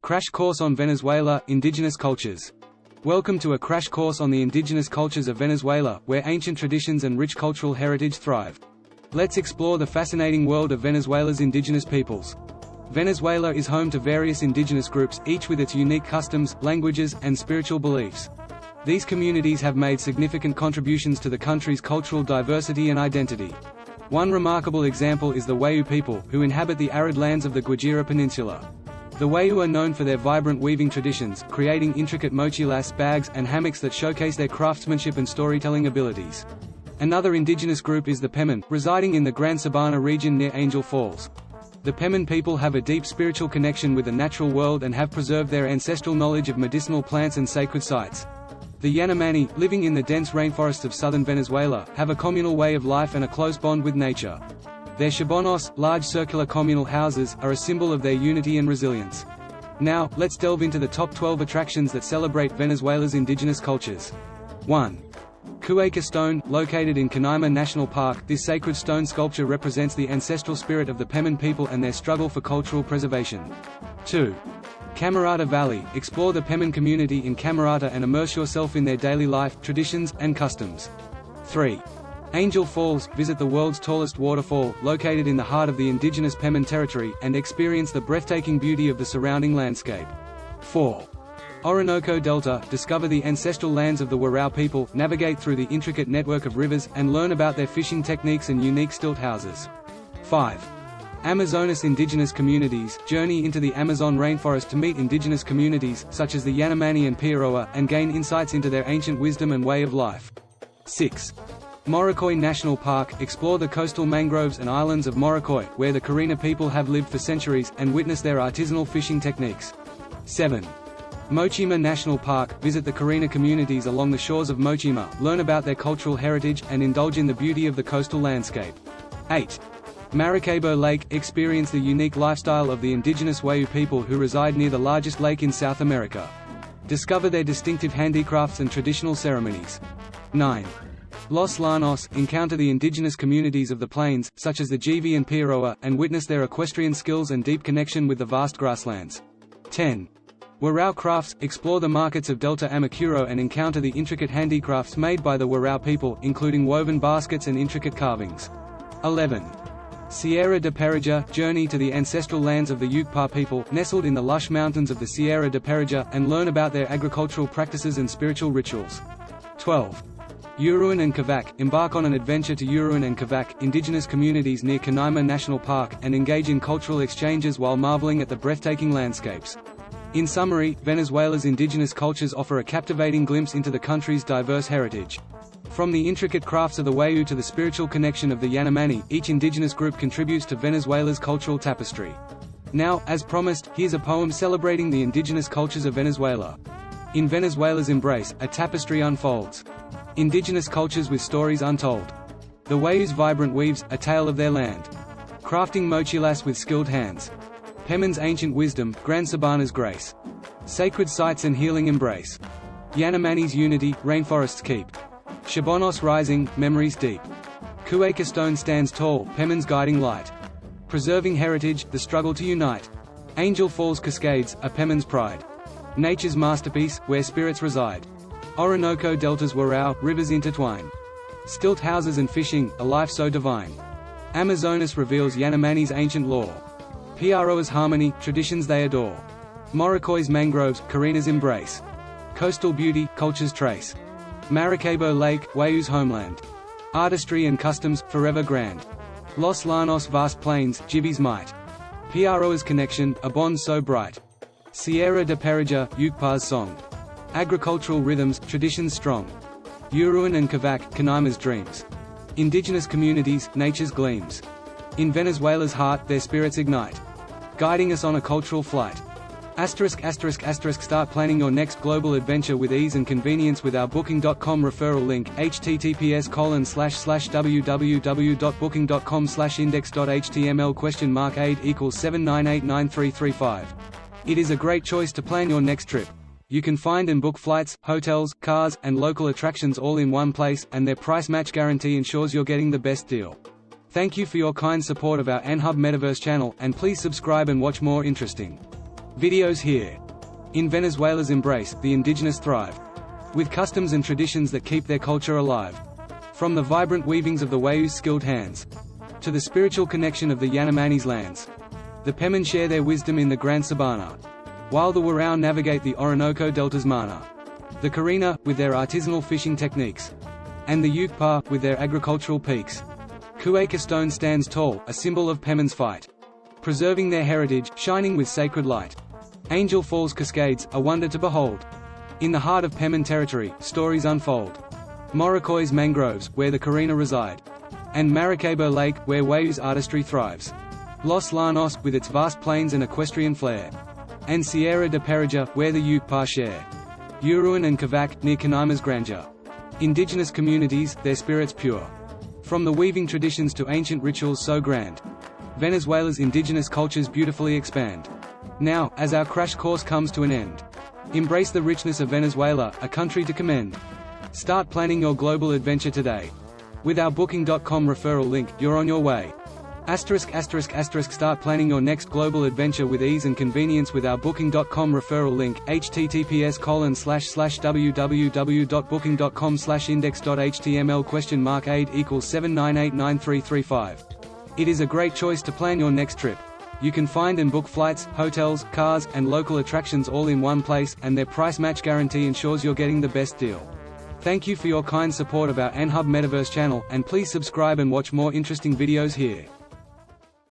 Crash course on Venezuela, Indigenous cultures. Welcome to a crash course on the indigenous cultures of Venezuela, where ancient traditions and rich cultural heritage thrive. Let's explore the fascinating world of Venezuela's indigenous peoples. Venezuela is home to various indigenous groups, each with its unique customs, languages, and spiritual beliefs. These communities have made significant contributions to the country's cultural diversity and identity. One remarkable example is the Wayuu people, who inhabit the arid lands of the Guajira Peninsula. The Wayuu are known for their vibrant weaving traditions, creating intricate mochilas, bags, and hammocks that showcase their craftsmanship and storytelling abilities. Another indigenous group is the Pemón, residing in the Gran Sabana region near Angel Falls. The Pemón people have a deep spiritual connection with the natural world and have preserved their ancestral knowledge of medicinal plants and sacred sites. The Yanomami, living in the dense rainforests of southern Venezuela, have a communal way of life and a close bond with nature. Their chabonos, large circular communal houses, are a symbol of their unity and resilience. Now, let's delve into the top 12 attractions that celebrate Venezuela's indigenous cultures. 1. Cueca Stone, located in Canaima National Park, this sacred stone sculpture represents the ancestral spirit of the Pemón people and their struggle for cultural preservation. 2. Camarata Valley, explore the Pemón community in Camarata and immerse yourself in their daily life, traditions, and customs. 3. Angel Falls, visit the world's tallest waterfall, located in the heart of the indigenous Pemón territory, and experience the breathtaking beauty of the surrounding landscape. 4. Orinoco Delta, discover the ancestral lands of the Wayuu people, navigate through the intricate network of rivers, and learn about their fishing techniques and unique stilt houses. 5. Amazonas indigenous communities, journey into the Amazon rainforest to meet indigenous communities, such as the Yanomami and Piaroa, and gain insights into their ancient wisdom and way of life. 6. Morocoy National Park, explore the coastal mangroves and islands of Morocoy, where the Carina people have lived for centuries, and witness their artisanal fishing techniques. 7. Mochima National Park, visit the Carina communities along the shores of Mochima, learn about their cultural heritage, and indulge in the beauty of the coastal landscape. 8. Maracaibo Lake, experience the unique lifestyle of the indigenous Wayuu people who reside near the largest lake in South America. Discover their distinctive handicrafts and traditional ceremonies. 9. Los Llanos, encounter the indigenous communities of the plains, such as the Jivi and Piaroa, and witness their equestrian skills and deep connection with the vast grasslands. 10. Wayuu Crafts, explore the markets of Delta Amacuro and encounter the intricate handicrafts made by the Wayuu people, including woven baskets and intricate carvings. 11. Sierra de Pereja, journey to the ancestral lands of the Yucpa people, nestled in the lush mountains of the Sierra de Pereja, and learn about their agricultural practices and spiritual rituals. 12. Uruan and Cavac, embark on an adventure to Uruan and Cavac, indigenous communities near Canaima National Park, and engage in cultural exchanges while marveling at the breathtaking landscapes. In summary, Venezuela's indigenous cultures offer a captivating glimpse into the country's diverse heritage. From the intricate crafts of the Wayuu to the spiritual connection of the Yanomami, each indigenous group contributes to Venezuela's cultural tapestry. Now, as promised, here's a poem celebrating the indigenous cultures of Venezuela. In Venezuela's embrace, a tapestry unfolds. Indigenous cultures with stories untold. The Wayuu's vibrant weaves, a tale of their land. Crafting mochilas with skilled hands. Pemón's ancient wisdom, Gran Sabana's grace. Sacred sites and healing embrace. Yanomami's unity, rainforests keep. Chabonos rising, memories deep. Cueca Stone stands tall, Pemón's guiding light. Preserving heritage, the struggle to unite. Angel Falls Cascades, a Pemón's pride. Nature's masterpiece, where spirits reside. Orinoco Delta's Wayuu, rivers intertwine. Stilt houses and fishing, a life so divine. Amazonas reveals Yanomami's ancient lore. Piaroa's harmony, traditions they adore. Morocoy's mangroves, Carina's embrace. Coastal beauty, culture's trace. Maracaibo Lake, Wayuu's homeland. Artistry and customs, forever grand. Los Llanos vast plains, Jivi's might. Piaroa's connection, a bond so bright. Sierra de Pereja, Yucpa's song. Agricultural rhythms, traditions strong. Uruan and Cavac, Canaima's dreams. Indigenous communities, nature's gleams. In Venezuela's heart, their spirits ignite. Guiding us on a cultural flight. ******, start planning your next global adventure with ease and convenience with our Booking.com referral link, https://www.booking.com/index.html $8 equals 7989335. It is a great choice to plan your next trip. You can find and book flights, hotels, cars, and local attractions all in one place, and their price match guarantee ensures you're getting the best deal. Thank you for your kind support of our NHub Metaverse channel, and please subscribe and watch more interesting Videos here. In Venezuela's embrace, the indigenous thrive. With customs and traditions that keep their culture alive. From the vibrant weavings of the Wayuu's skilled hands, to the spiritual connection of the Yanomami's lands. The Pemón share their wisdom in the Gran Sabana, while the Wayuu navigate the Orinoco Delta's mana. The Carina, with their artisanal fishing techniques, and the Yucpa, with their agricultural peaks. Cueca stone stands tall, a symbol of Pemon's fight, preserving their heritage, shining with sacred light. Angel Falls Cascades, a wonder to behold. In the heart of Pemón territory, stories unfold. Morocoy's mangroves, where the Carina reside, and Maracaibo Lake, where Wayuu's artistry thrives. Los Llanos, with its vast plains and equestrian flair, and Sierra de Pereja, where the Yucpa share. Uruan and Cavac, near Canaima's grandeur. Indigenous communities, their spirits pure. From the weaving traditions to ancient rituals so grand, Venezuela's indigenous cultures beautifully expand. Now, as our crash course comes to an end, embrace the richness of Venezuela, a country to commend. Start planning your global adventure today. With our Booking.com referral link, you're on your way. ******* Start planning your next global adventure with ease and convenience with our Booking.com referral link, https://www.booking.com/index.html $8=7989335. It is a great choice to plan your next trip. You can find and book flights, hotels, cars, and local attractions all in one place, and their price match guarantee ensures you're getting the best deal. Thank you for your kind support of our NHub Metaverse channel, and please subscribe and watch more interesting videos here.